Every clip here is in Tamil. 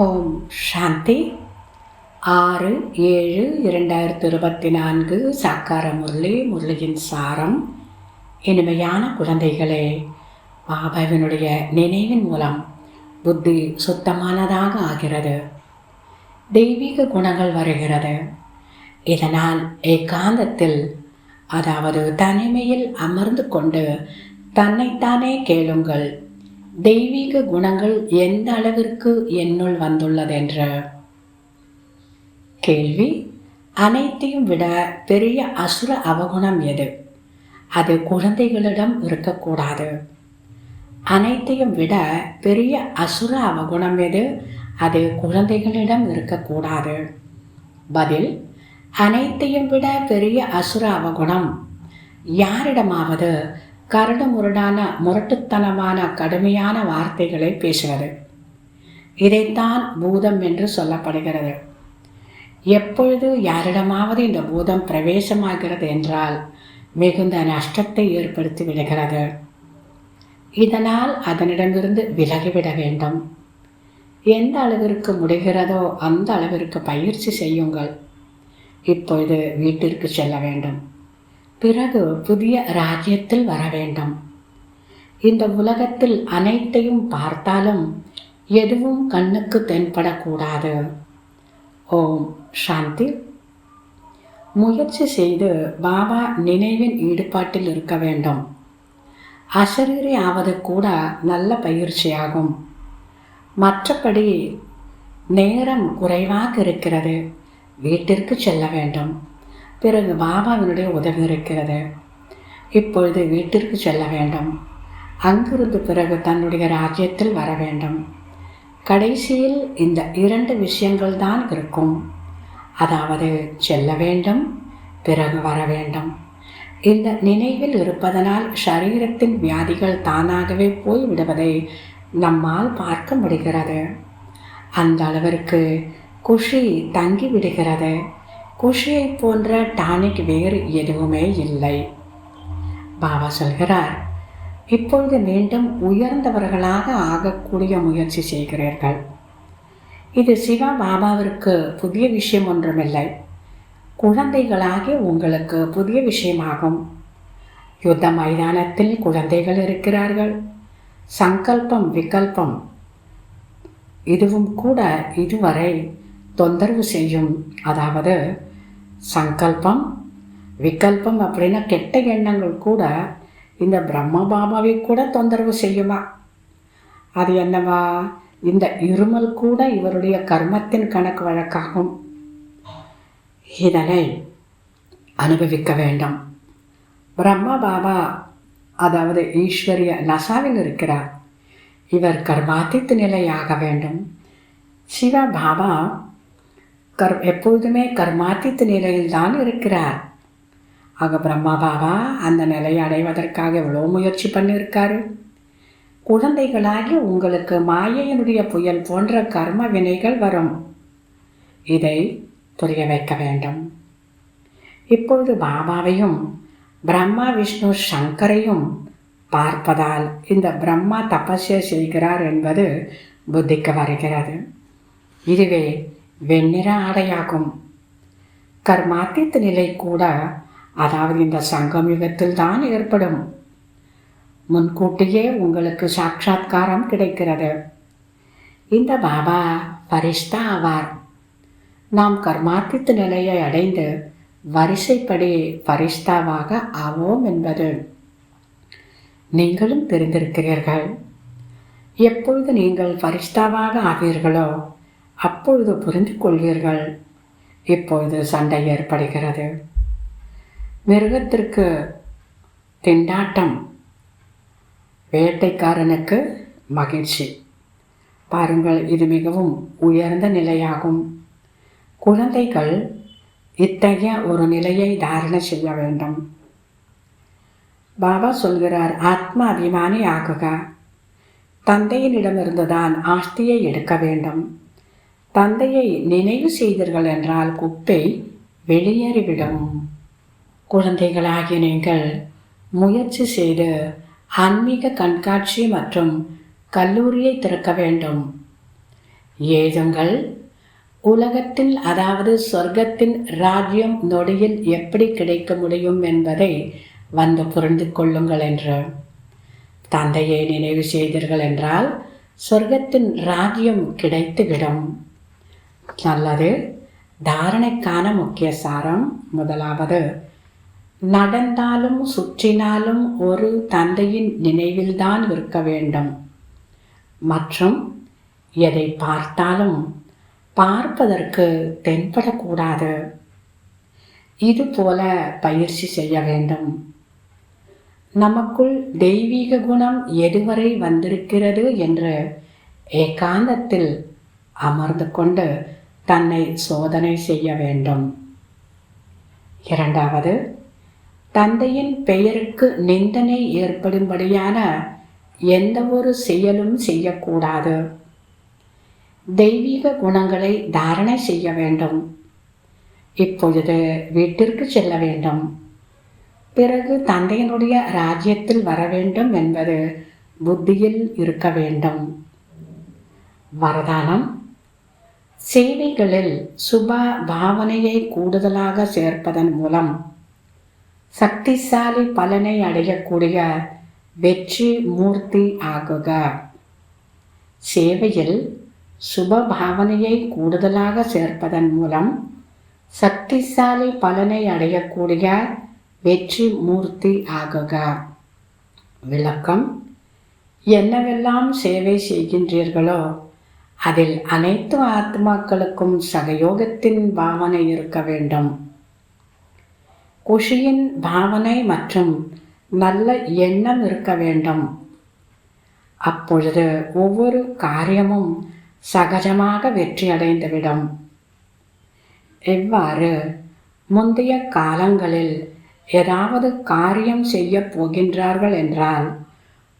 ஓம் சாந்தி 6/7/2024 சாக்கார முரளியின் சாரம். இனிமையான குழந்தைகளே, பாபாவினுடைய நினைவின் மூலம் புத்தி சுத்தமானதாக ஆகிறது. தெய்வீக குணங்கள் வருகிறது. இதனால் ஏகாந்தத்தில், அதாவது தனிமையில் அமர்ந்து கொண்டு தன்னைத்தானே கேளுங்கள். தெய்வீக குணங்கள் எந்த அளவிற்கு என்னுள் வந்துள்ளதென்று. கேள்வி: அனைத்தையும் விட பெரிய அசுர அவகுணம் எது? அது குழந்தைகளிடம் இருக்கக்கூடாது. அனைத்தையும் விட பெரிய அசுர அவகுணம் எது? அது குழந்தைகளிடம் இருக்கக்கூடாது. பதில்: அனைத்தையும் விட பெரிய அசுர அவகுணம் யாரிடமாவது கரடுமுரடான முரட்டுத்தனமான கடுமையான வார்த்தைகளை பேசுவது. இதைத்தான் பூதம் என்று சொல்லப்படுகிறது. எப்பொழுது யாரிடமாவது இந்த பூதம் பிரவேசமாகிறது என்றால் மிகுந்த நஷ்டத்தை ஏற்படுத்தி விடுகிறது. இதனால் அதனிடமிருந்து விலகிவிட வேண்டும். எந்த அளவிற்கு முடிகிறதோ அந்த அளவிற்கு பயிற்சி செய்யுங்கள். இப்பொழுது வீட்டிற்கு செல்ல வேண்டும். பிறகு புதிய ராஜ்யத்தில் வர வேண்டும். இந்த உலகத்தில் அனைத்தையும் பார்த்தாலும் எதுவும் கண்ணுக்கு தென்படக்கூடாது. ஓம் சாந்தி. முயற்சி செய்து பாபா நினைவின் ஈடுபாட்டில் இருக்க வேண்டும். அசரீரி ஆவது கூட நல்ல பயிற்சியாகும். மற்றபடி நேரம் குறைவாக இருக்கிறது. வீட்டிற்கு செல்ல வேண்டும். பிறகு பாபாவினுடைய உதவி இருக்கிறது. இப்பொழுது வீட்டிற்கு செல்ல வேண்டும். அங்கிருந்து பிறகு தன்னுடைய ராஜ்யத்தில் வர வேண்டும். கடைசியில் இந்த 2 விஷயங்கள் தான் இருக்கும். அதாவது செல்ல வேண்டும், பிறகு வர வேண்டும். இந்த நினைவில் இருப்பதனால் சரீரத்தின் வியாதிகள் தானாகவே போய்விடுவதை நம்மால் பார்க்க முடிகிறது. அந்த அளவிற்கு குஷி தங்கிவிடுகிறது. குஷியை போன்ற டானிக் வேறு எதுவுமே இல்லை. பாபா சொல்கிறார், இப்பொழுது மீண்டும் உயர்ந்தவர்களாக ஆகக்கூடிய முயற்சி செய்கிறீர்கள். இது சிவா பாபாவிற்கு புதிய விஷயம் ஒன்றுமில்லை. குழந்தைகளாகி உங்களுக்கு புதிய விஷயமாகும். யுத்த மைதானத்தில் குழந்தைகள் இருக்கிறார்கள். சங்கல்பம் விகல்பம் இதுவும் கூட இதுவரை தொந்தரவு செய்யும். அதாவது சங்கல்பம் விகல்பம் அப்படின்னா கெட்ட எண்ணங்கள் கூட இந்த பிரம்ம பாபாவை கூட தொந்தரவு செய்யுமா? அது என்னவா? இந்த இருமல் கூட இவருடைய கர்மத்தின் கணக்கு வழக்காகும். இதனை அனுபவிக்க வேண்டும். பிரம்ம பாபா அதாவது ஈஸ்வரிய நசாவில் இருக்கிறார். இவர் கர்மாதித் நிலையாக வேண்டும். சிவ பாபா எப்பொழுதுமே கர்மாதித் நிலையில் தான் இருக்கிறார். ஆக பிரம்மா பாபா அந்த நிலையை அடைவதற்காக எவ்வளோ முயற்சி பண்ணியிருக்காரு. குழந்தைகளாகி உங்களுக்கு மாயையினுடைய புயல் போன்ற கர்ம வினைகள் வரும். இதை புரிய வைக்க வேண்டும். இப்பொழுது பாபாவையும் பிரம்மா விஷ்ணு சங்கரையும் பார்ப்பதால் இந்த பிரம்மா தபஸ்யை செய்கிறார் என்பது புத்திக்கு வருகிறது. இதுவே வெண்ணிற ஆடையாகும். கர்மாதித் நிலை கூட அதாவது இந்த சங்கம் யுகத்தில் தான் ஏற்படும். முன்கூட்டியே உங்களுக்கு சாட்சாத்காரம் கிடைக்கிறது. இந்த பாபா பரிஷ்தா ஆவார். நாம் கர்மாதித் நிலையை அடைந்து வரிசைப்படி பரிஷ்தாவாக ஆவோம் என்பது நீங்களும் தெரிந்திருக்கிறீர்கள். எப்பொழுது நீங்கள் பரிஷ்தாவாக ஆவீர்களோ அப்பொழுது புரிந்து கொள்வீர்கள். இப்பொழுது சண்டை ஏற்படுகிறது. மிருகத்திற்கு திண்டாட்டம், வேட்டைக்காரனுக்கு மகிழ்ச்சி. பாருங்கள், இது மிகவும் உயர்ந்த நிலையாகும். குழந்தைகள் இத்தகைய ஒரு நிலையை தாரணை செய்ய வேண்டும். பாபா சொல்கிறார், ஆத்ம அபிமானி ஆகுக. தந்தையினிடமிருந்துதான் ஆஸ்தியை எடுக்க வேண்டும். தந்தையை நினைவு செய்தீர்கள் என்றால் குப்பை வெளியேறிவிடும். குழந்தைகளாகிய நீங்கள் முயற்சி செய்து ஆன்மீக கண்காட்சி மற்றும் கல்லூரியை திறக்க வேண்டும். ஏதுங்கள். உலகத்தில், அதாவது சொர்க்கத்தின் ராஜ்யம் நொடியில் எப்படி கிடைக்க முடியும் என்பதை வந்து புரிந்து கொள்ளுங்கள் என்று. தந்தையை நினைவு செய்தீர்கள் என்றால் சொர்க்கத்தின் ராஜ்யம் கிடைத்துவிடும். நல்லது. தாரணைக்கான முக்கிய சாரம். முதலாவது, நடந்தாலும் சுற்றினாலும் ஒரு தந்தையின் நினைவில்தான் இருக்க வேண்டும். மற்றும் எதை பார்த்தாலும் பார்ப்பதற்கு தென்படக்கூடாது. இதுபோல பயிற்சி செய்ய வேண்டும். நமக்குள் தெய்வீக குணம் எதுவரை வந்திருக்கிறது என்று ஏகாந்தத்தில் அமர்ந்து கொண்டு தன்னை சோதனை செய்ய வேண்டும். இரண்டாவது, தந்தையின் பெயருக்கு நிந்தனை ஏற்படும்படியான எந்த ஒரு செயலும் செய்யக்கூடாது. தெய்வீக குணங்களை தாரணை செய்ய வேண்டும். இப்பொழுது வீட்டிற்கு செல்ல வேண்டும். பிறகு தந்தையினுடைய ராஜ்யத்தில் வர வேண்டும் என்பது புத்தியில் இருக்க வேண்டும். வரதானம். சேவைகளில் சுப பாவனையை கூடுதலாக சேர்ப்பதன் மூலம் சக்திசாலி பலனை அடையக்கூடிய வெற்றி மூர்த்தி ஆகுக. சேவையில் சுப பாவனையை கூடுதலாக சேர்ப்பதன் மூலம் சக்திசாலி பலனை அடையக்கூடிய வெற்றி மூர்த்தி ஆகுக. விளக்கம். என்னவெல்லாம் சேவை செய்கின்றீர்களோ அதில் அனைத்து ஆத்மாக்களுக்கும் சகயோகத்தின் பாவனை இருக்க வேண்டும். குஷியின் பாவனை மற்றும் நல்ல எண்ணம் இருக்க வேண்டும். அப்பொழுது ஒவ்வொரு காரியமும் சகஜமாக வெற்றி அடைந்துவிடும். எவ்வாறு முந்தைய காலங்களில் ஏதாவது காரியம் செய்ய போகின்றார்கள் என்றால்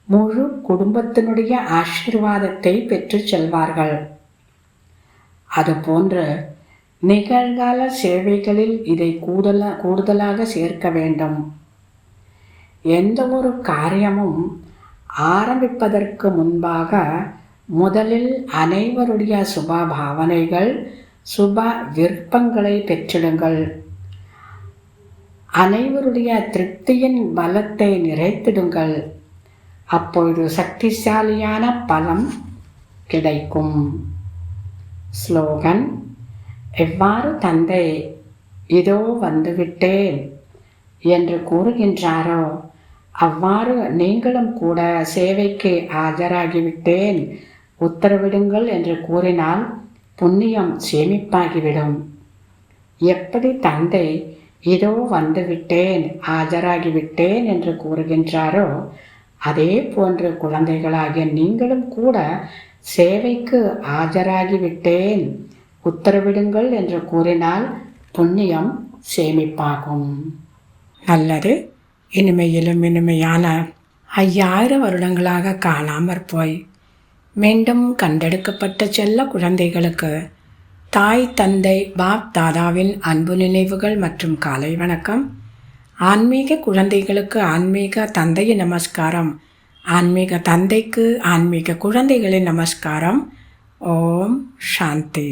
முழு குடும்பத்தினுடைய ஆசீர்வாதத்தை பெற்று செல்வார்கள். அதுபோன்று நிகழ்கால சேவைகளில் இதை கூடுதலாக சேர்க்க வேண்டும். எந்த ஒரு காரியமும் ஆரம்பிப்பதற்கு முன்பாக முதலில் அனைவருடைய சுப பாவனைகள், சுப விருப்பங்களை பெற்றிடுங்கள். அனைவருடைய திருப்தியின் பலத்தை நிறைத்திடுங்கள். அப்பொழுது சக்திசாலியான பலம் கிடைக்கும். ஸ்லோகன். எவ்வாறு தந்தை இதோ வந்துவிட்டேன் என்று கூறுகின்றாரோ அவ்வாறு நீங்களும் கூட சேவைக்கு ஆஜராகிவிட்டேன், உத்தரவிடுங்கள் என்று கூறினால் புண்ணியம் சேமிப்பாகிவிடும். எப்படி தந்தை இதோ வந்துவிட்டேன், ஆஜராகிவிட்டேன் என்று கூறுகின்றாரோ அதே போன்று குழந்தைகளாகிய நீங்களும் கூட சேவைக்கு ஆஜராகிவிட்டேன், உத்தரவிடுங்கள் என்று கூறினால் புண்ணியம் சேமிப்பாகும். நல்லது. இனிமையிலும் இனிமையான 5000 வருடங்களாக காணாமற் போய் மீண்டும் கண்டெடுக்கப்பட்ட செல்ல குழந்தைகளுக்கு தாய் தந்தை பாப் தாதாவின் அன்பு நினைவுகள் மற்றும் காலை வணக்கம். ஆன்மீக குழந்தைகளுக்கு ஆன்மீக தந்தையின் நமஸ்காரம். ஆன்மீக தந்தைக்கு ஆன்மீக குழந்தைகளின் நமஸ்காரம். ஓம் சாந்தி.